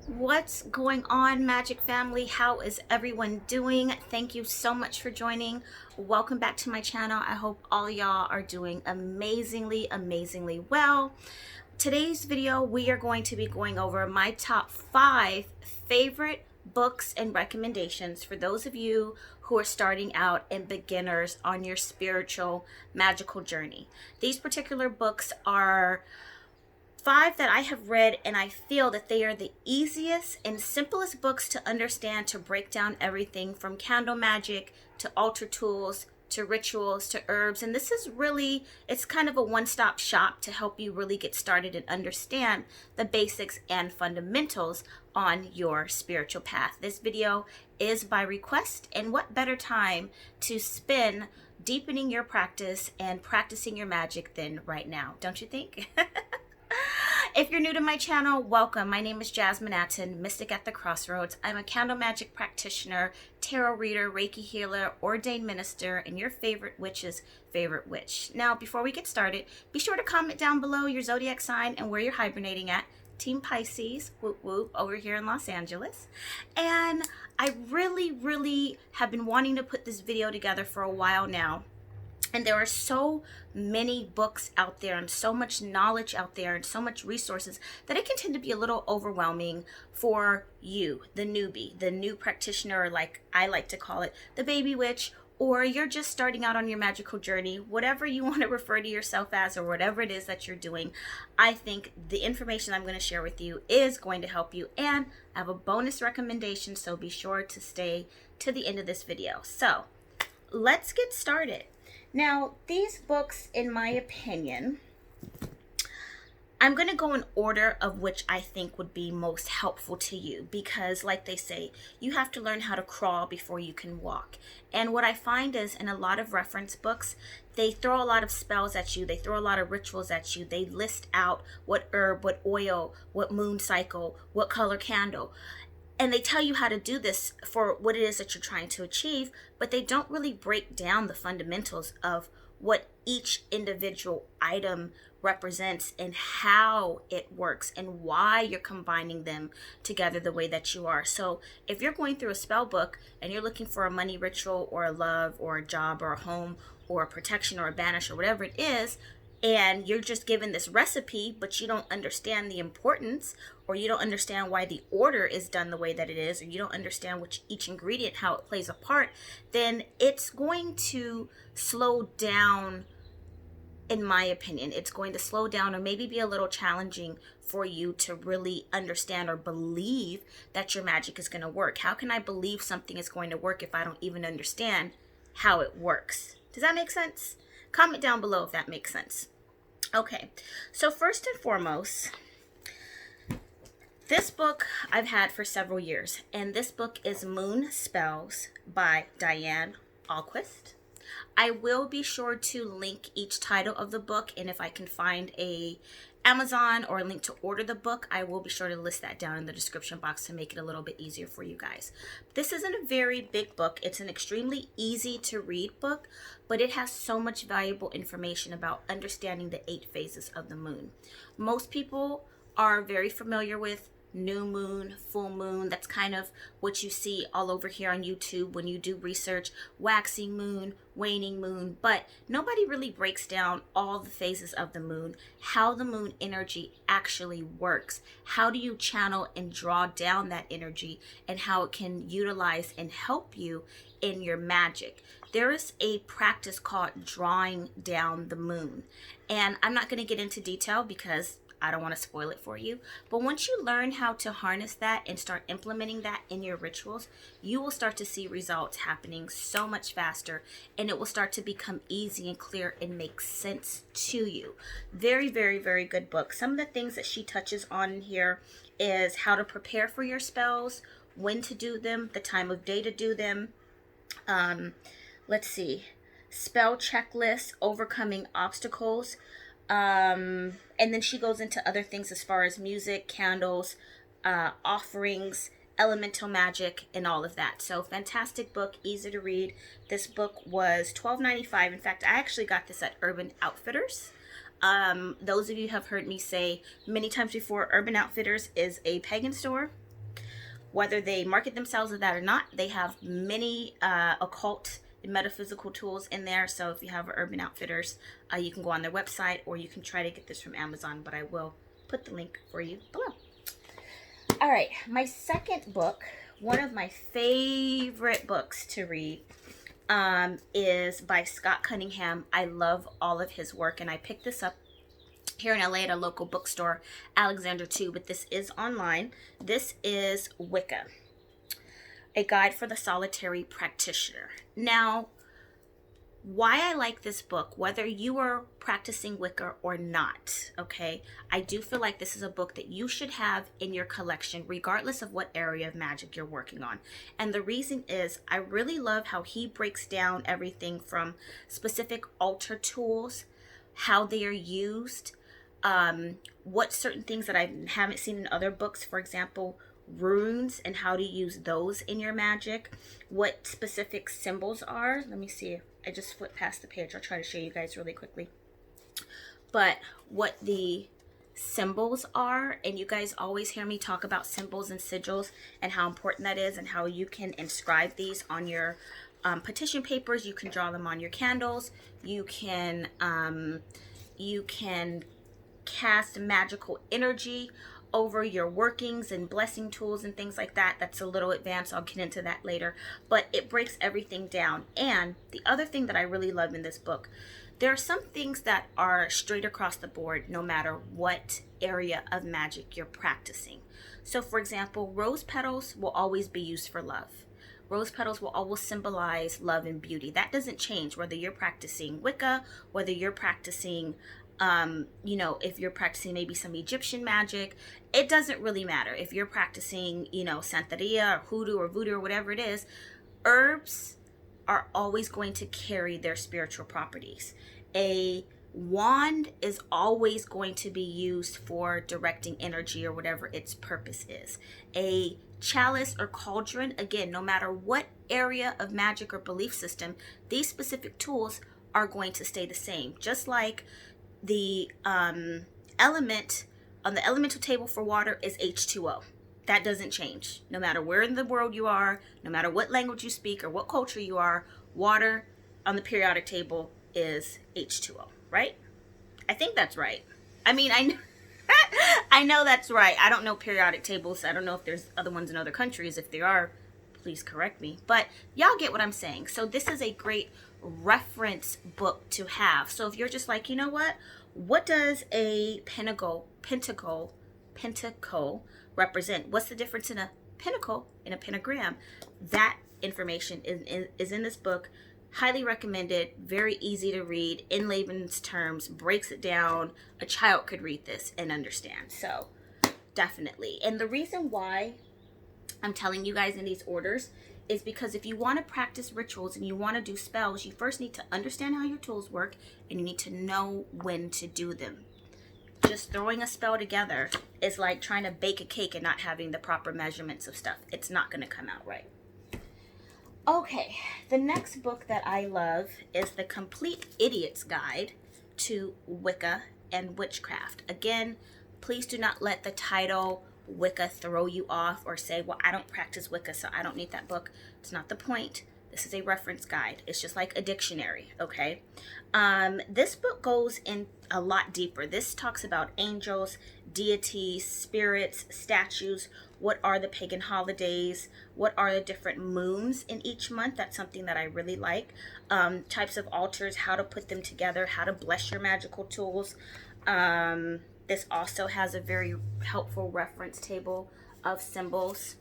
What's going on, Magic family? How is everyone doing? Thank you so much for joining. Welcome back to my channel. I hope all y'all are doing amazingly well. Today's video, we are going to be going over my top 5 favorite books and recommendations for those of you who are starting out and beginners on your spiritual magical journey. These particular books are 5 that I have read, and I feel that they are the easiest and simplest books to understand, to break down everything from candle magic to altar tools to rituals to herbs. And this is really, it's kind of a one-stop shop to help you really get started and understand the basics and fundamentals on your spiritual path. This video is by request, and what better time to spend deepening your practice and practicing your magic than right now, don't you think? If you're new to my channel, welcome. My name is Jasmine Atten, Mystic at the Crossroads. I'm a candle magic practitioner, tarot reader, Reiki healer, ordained minister, and your favorite witch's favorite witch. Now, before we get started, be sure to comment down below your zodiac sign and where you're hibernating at. Team Pisces, whoop whoop, over here in Los Angeles. And I really have been wanting to put this video together for a while now. And there are so many books out there and so much knowledge out there and so much resources that it can tend to be a little overwhelming for you, the newbie, the new practitioner, or like I like to call it, the baby witch, or you're just starting out on your magical journey, whatever you want to refer to yourself as, or whatever it is that you're doing. I think the information I'm going to share with you is going to help you, and I have a bonus recommendation, so be sure to stay to the end of this video. So let's get started. Now, these books, in my opinion, I'm going to go in order of which I think would be most helpful to you, because like they say, you have to learn how to crawl before you can walk. And what I find is in a lot of reference books, they throw a lot of spells at you. They throw a lot of rituals at you. They list out what herb, what oil, what moon cycle, what color candle. And they tell you how to do this for what it is that you're trying to achieve, but they don't really break down the fundamentals of what each individual item represents and how it works and why you're combining them together the way that you are. So if you're going through a spell book and you're looking for a money ritual or a love or a job or a home or a protection or a banish or whatever it is, and you're just given this recipe, but you don't understand the importance, or you don't understand why the order is done the way that it is, or you don't understand which each ingredient, how it plays a part, then it's going to slow down, in my opinion. It's going to slow down or maybe be a little challenging for you to really understand or believe that your magic is going to work. How can I believe something is going to work if I don't even understand how it works? Does that make sense? Comment down below if that makes sense. Okay, so first and foremost, this book I've had for several years, and this book is Moon Spells by Diane Alquist. I will be sure to link each title of the book, and if I can find a Amazon or a link to order the book, I will be sure to list that down in the description box to make it a little bit easier for you guys. This isn't a very big book. It's an extremely easy to read book, but it has so much valuable information about understanding the 8 phases of the moon. Most people are very familiar with new moon, full moon. That's kind of what you see all over here on YouTube when you do research, waxing moon, waning moon, but nobody really breaks down all the phases of the moon, how the moon energy actually works, how do you channel and draw down that energy, and how it can utilize and help you in your magic. There is a practice called drawing down the moon, and I'm not going to get into detail because I don't want to spoil it for you. But once you learn how to harness that and start implementing that in your rituals, you will start to see results happening so much faster, and it will start to become easy and clear and make sense to you. Very good book. Some of the things that she touches on here is how to prepare for your spells, when to do them, the time of day to do them. Let's see. Spell checklist, overcoming obstacles. And then she goes into other things as far as music, candles, offerings, elemental magic, and all of that. So fantastic book, easy to read. This book was $12.95. In fact, I actually got this at Urban Outfitters. Those of you have heard me say many times before, Urban Outfitters is a pagan store. Whether they market themselves as that or not, they have many occult and metaphysical tools in there. So if you have Urban Outfitters, you can go on their website, or you can try to get this from Amazon, but I will put the link for you below. All right, my second book, one of my favorite books to read, is by Scott Cunningham. I love all of his work, and I picked this up here in LA at a local bookstore, Alexander 2, but this is online. This is Wicca, A Guide for the Solitary Practitioner. Now, why I like this book, whether you are practicing Wicca or not, okay, I do feel like this is a book that you should have in your collection, regardless of what area of magic you're working on. And the reason is, I really love how he breaks down everything from specific altar tools, how they are used, what certain things that I haven't seen in other books, for example, runes and how to use those in your magic, what specific symbols are. Let me see, I just flipped past the page. I'll try to show you guys really quickly. But what the symbols are, and you guys always hear me talk about symbols and sigils and how important that is, and how you can inscribe these on your petition papers. You can draw them on your candles. You can cast magical energy over your workings and blessing tools and things like that. That's a little advanced. I'll get into that later, but it breaks everything down. And the other thing that I really love in this book, there are some things that are straight across the board, no matter what area of magic you're practicing. So for example, rose petals will always be used for love. Rose petals will always symbolize love and beauty. That doesn't change whether you're practicing Wicca, whether you're practicing if you're practicing maybe some Egyptian magic. It doesn't really matter. If you're practicing, Santeria or hoodoo or voodoo or whatever it is, herbs are always going to carry their spiritual properties. A wand is always going to be used for directing energy or whatever its purpose is. A chalice or cauldron, again, no matter what area of magic or belief system, these specific tools are going to stay the same. Just like the element on the elemental table for water is H2O. That doesn't change. No matter where in the world you are, no matter what language you speak or what culture you are, water on the periodic table is H2O, right? I think that's right. I mean, I know that's right. I don't know periodic tables. I don't know if there's other ones in other countries. If there are, please correct me. But y'all get what I'm saying. So this is a great reference book to have. So if you're just like, you know what does a pentacle represent? What's the difference in a pentacle and a pentagram? That information is in this book. Highly recommended. Very easy to read in layman's terms. Breaks it down. A child could read this and understand. So definitely. And the reason why I'm telling you guys in these orders is because if you want to practice rituals and you want to do spells, you first need to understand how your tools work, and you need to know when to do them. Just throwing a spell together is like trying to bake a cake and not having the proper measurements of stuff. It's not going to come out right. Okay, the next book that I love is The Complete Idiot's Guide to Wicca and Witchcraft. Again, please do not let the title Wicca throw you off or say, well, I don't practice Wicca, so I don't need that book. It's not the point. This is a reference guide. It's just like a dictionary, okay? This book goes in a lot deeper. This talks about angels, deities, spirits, statues. What are the pagan holidays? What are the different moons in each month? That's something that I really like. Types of altars, how to put them together, how to bless your magical tools. This also has a very helpful reference table of symbols.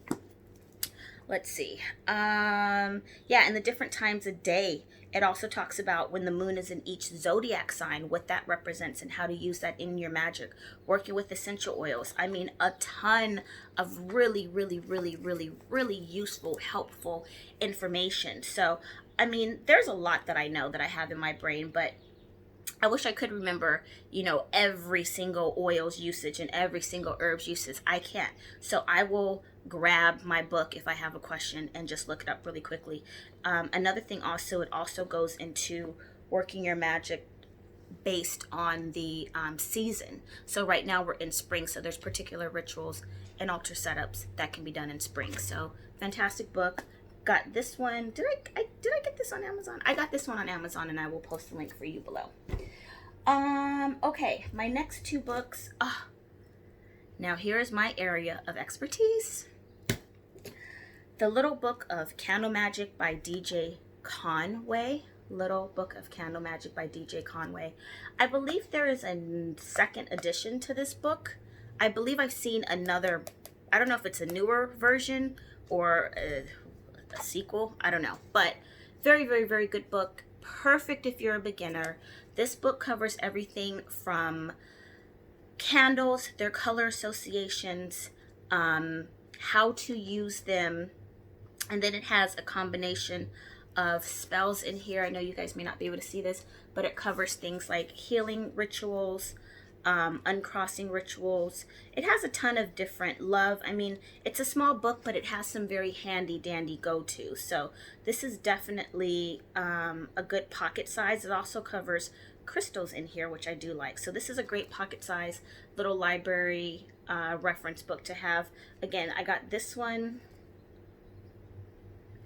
Let's see. And the different times of day. It also talks about when the moon is in each zodiac sign, what that represents and how to use that in your magic. Working with essential oils. I mean, a ton of really, really, really, really, really useful, helpful information. So, I mean, there's a lot that I know that I have in my brain, but I wish I could remember, every single oil's usage and every single herb's usage. I can't. So I will grab my book if I have a question and just look it up really quickly. Another thing also, it also goes into working your magic based on the season. So right now we're in spring, so there's particular rituals and altar setups that can be done in spring. So fantastic book. Got this one. Did I get this on Amazon? I got this one on Amazon, and I will post the link for you below. Okay, my next two books. Now here is my area of expertise. The Little Book of Candle Magic by DJ Conway. Little Book of Candle Magic by DJ Conway. I believe there is a second edition to this book. I believe I've seen another, I don't know if it's a newer version or a sequel. I don't know. But very, very, very good book. Perfect if you're a beginner. This book covers everything from candles, their color associations, how to use them, and then it has a combination of spells in here. I know you guys may not be able to see this, but it covers things like healing rituals, uncrossing rituals. It has a ton of different love. I mean, it's a small book, but it has some very handy dandy go-to. So this is definitely a good pocket size. It also covers crystals in here, which I do like. So this is a great pocket size little library reference book to have. Again, I got this one.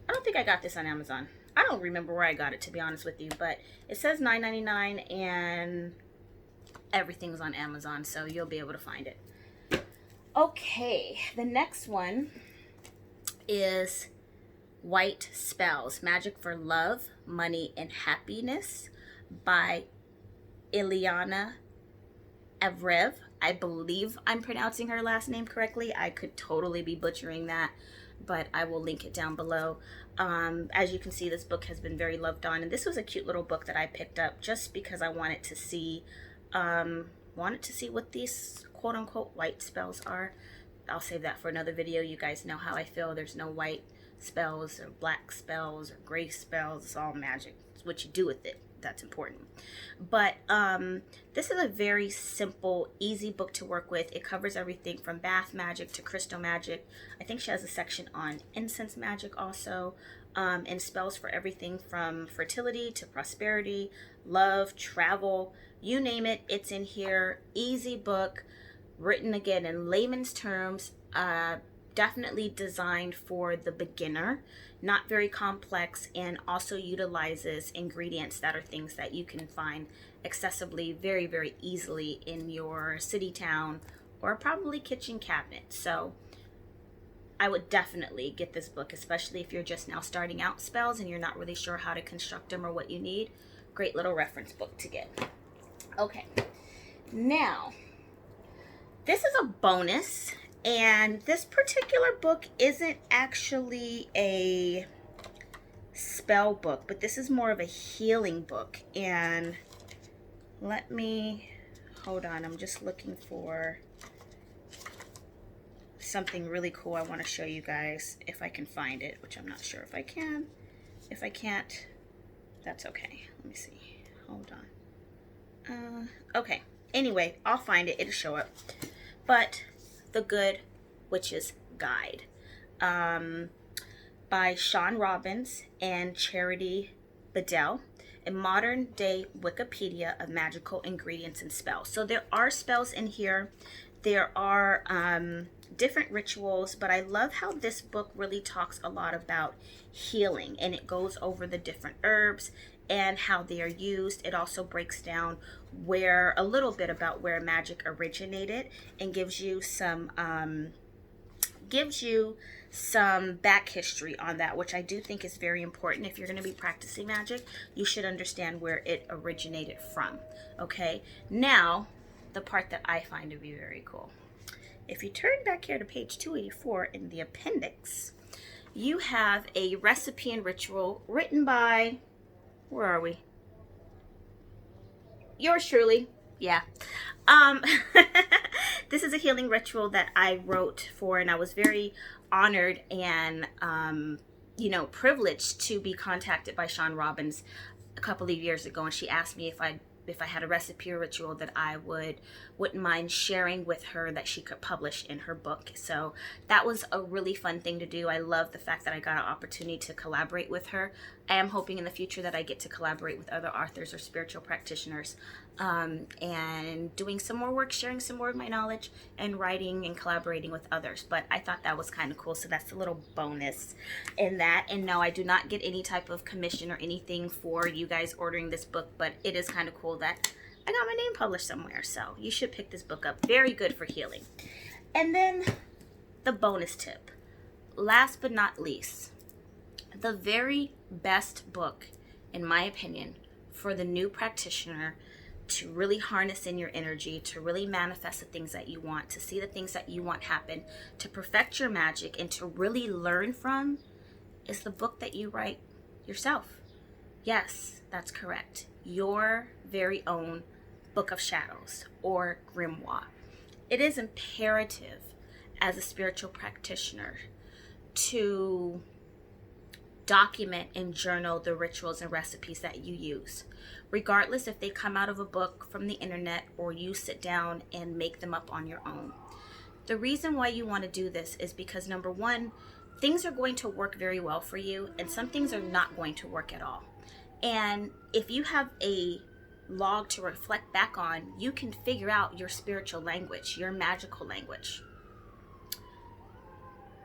I don't think I got this on Amazon. I don't remember where I got it, to be honest with you, but it says $9.99 and everything's on Amazon, so you'll be able to find it. Okay, the next one is White Spells, Magic for Love, Money, and Happiness by Ileana Evrev. I believe I'm pronouncing her last name correctly. I could totally be butchering that, but I will link it down below. As you can see, this book has been very loved on, and this was a cute little book that I picked up just because I wanted to see what these quote-unquote white spells are. I'll save that for another video. You guys know how I feel. There's no white spells or black spells or gray spells. It's all magic. It's what you do with it that's important. But this is a very simple, easy book to work with. It covers everything from bath magic to crystal magic. I think she has a section on incense magic also, and spells for everything from fertility to prosperity, love, travel, you name it, it's in here. Easy book, written again in layman's terms, definitely designed for the beginner, not very complex, and also utilizes ingredients that are things that you can find accessibly very, very easily in your city, town, or probably kitchen cabinet. So I would definitely get this book, especially if you're just now starting out spells and you're not really sure how to construct them or what you need. Great little reference book to get. Okay, now this is a bonus. And this particular book isn't actually a spell book, but this is more of a healing book. And let me, hold on, I'm just looking for something really cool I want to show you guys, if I can find it, which I'm not sure if I can. If I can't, that's okay. Let me see, hold on. Okay, anyway, I'll find it, it'll show up. But The Good Witch's Guide by Sean Robbins and Charity Bedell, a modern day Wikipedia of magical ingredients and spells. So there are spells in here. There are different rituals, but I love how this book really talks a lot about healing, and it goes over the different herbs and how they are used. It also breaks down a little bit about where magic originated, and gives you some back history on that, which I do think is very important. If you're going to be practicing magic, you should understand where it originated from. Okay, now the part that I find to be very cool. If you turn back here to page 284 in the appendix, you have a recipe and ritual written by, where are we? Yours truly. Yeah. This is a healing ritual that I wrote for, and I was very honored and, privileged to be contacted by Sean Robbins a couple of years ago, and she asked me if I had a recipe or ritual that I wouldn't mind sharing with her that she could publish in her book. So that was a really fun thing to do. I love the fact that I got an opportunity to collaborate with her. I am hoping in the future that I get to collaborate with other authors or spiritual practitioners, and doing some more work, sharing some more of my knowledge, and writing and collaborating with others. But I thought that was kind of cool, so that's a little bonus in that. And no, I do not get any type of commission or anything for you guys ordering this book, but it is kind of cool that I got my name published somewhere. So you should pick this book up. Very good for healing. And then the bonus tip, last but not least, the very best book, in my opinion, for the new practitioner to really harness in your energy, to really manifest the things that you want, to see the things that you want happen, to perfect your magic, and to really learn from, is the book that you write yourself. Yes, that's correct. Your very own Book of Shadows or grimoire. It is imperative as a spiritual practitioner to document and journal the rituals and recipes that you use, regardless if they come out of a book from the internet or you sit down and make them up on your own. The reason why you want to do this is because, number one, things are going to work very well for you, and some things are not going to work at all. And if you have a log to reflect back on, you can figure out your spiritual language, your magical language.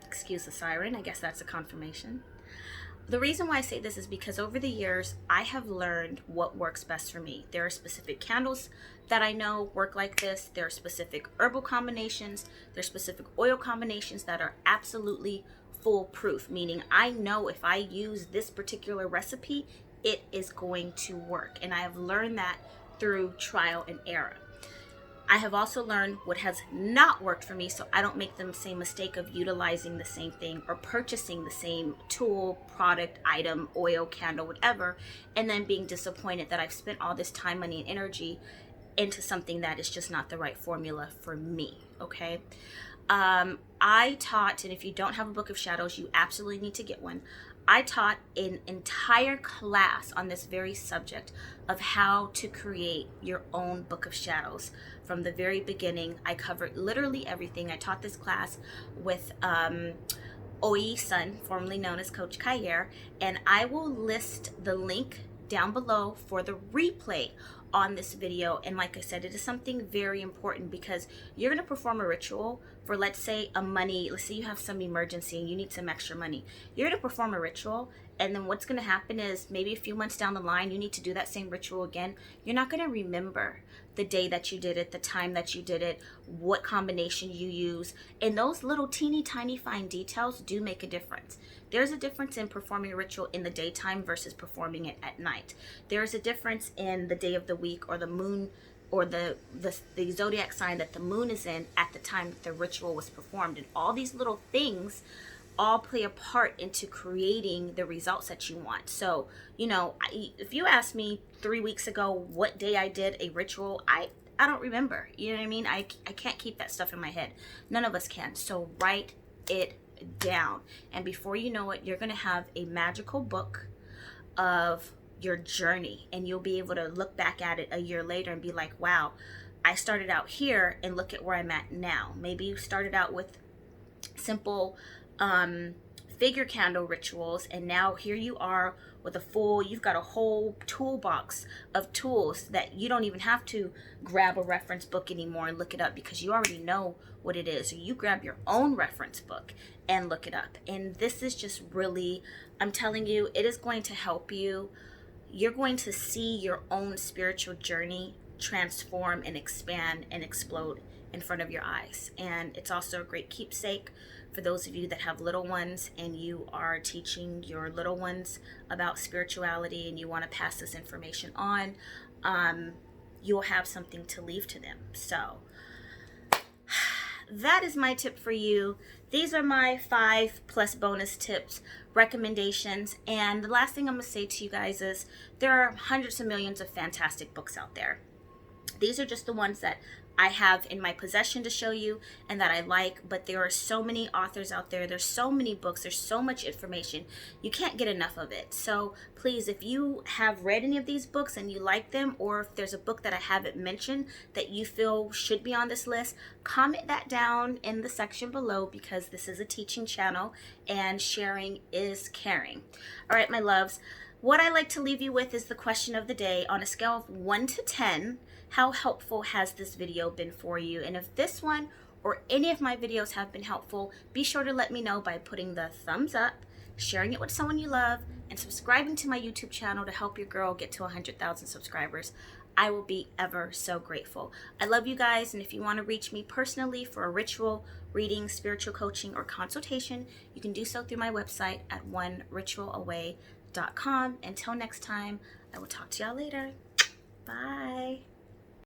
Excuse the siren, I guess that's a confirmation. The reason why I say this is because over the years, I have learned what works best for me. There are specific candles that I know work like this. There are specific herbal combinations. There are specific oil combinations that are absolutely foolproof, meaning I know if I use this particular recipe, it is going to work. And I have learned that through trial and error. I have also learned what has not worked for me, so I don't make the same mistake of utilizing the same thing or purchasing the same tool, product, item, oil, candle, whatever, and then being disappointed that I've spent all this time, money, and energy into something that is just not the right formula for me, okay? I taught, and if you don't have a Book of Shadows, you absolutely need to get one. I taught an entire class on this very subject of how to create your own Book of Shadows. From the very beginning, I covered literally everything. I taught this class with Oi-san, formerly known as Coach Kayer, and I will list the link down below for the replay on this video. And like I said, it is something very important because you're going to perform a ritual for, let's say you have some emergency and you need some extra money. You're going to perform a ritual, and then what's going to happen is maybe a few months down the line, you need to do that same ritual again. You're not going to remember the day that you did it, the time that you did it, what combination you use. And those little teeny tiny fine details do make a difference. There's a difference in performing a ritual in the daytime versus performing it at night. There's a difference in the day of the week or the moon or the zodiac sign that the moon is in at the time that the ritual was performed. And all these little things all play a part into creating the results that you want. So, if you asked me 3 weeks ago what day I did a ritual, I don't remember. You know what I mean? I can't keep that stuff in my head. None of us can. So write it down. And before you know it, you're going to have a magical book of your journey, and you'll be able to look back at it a year later and be like, wow, I started out here and look at where I'm at now. Maybe you started out with simple figure candle rituals, and now here you are with you've got a whole toolbox of tools that you don't even have to grab a reference book anymore and look it up because you already know what it is. So you grab your own reference book and look it up. And this is just really, I'm telling you, it is going to help you. You're going to see your own spiritual journey transform and expand and explode in front of your eyes. And it's also a great keepsake for those of you that have little ones and you are teaching your little ones about spirituality and you want to pass this information on. You'll have something to leave to them. So that is my tip for you. These are my 5+ bonus tips, recommendations. And the last thing I'm going to say to you guys is there are hundreds of millions of fantastic books out there. These are just the ones that I have in my possession to show you and that I like, but there are so many authors out there. There's so many books. There's so much information. You can't get enough of it. So please, if you have read any of these books and you like them, or if there's a book that I haven't mentioned that you feel should be on this list, comment that down in the section below, because this is a teaching channel and sharing is caring. All right, my loves. What I like to leave you with is the question of the day. On a scale of 1 to 10, how helpful has this video been for you? And if this one or any of my videos have been helpful, be sure to let me know by putting the thumbs up, sharing it with someone you love, and subscribing to my YouTube channel to help your girl get to 100,000 subscribers. I will be ever so grateful. I love you guys, and if you want to reach me personally for a ritual, reading, spiritual coaching, or consultation, you can do so through my website at oneritualaway.com. Until next time, I will talk to y'all later. Bye.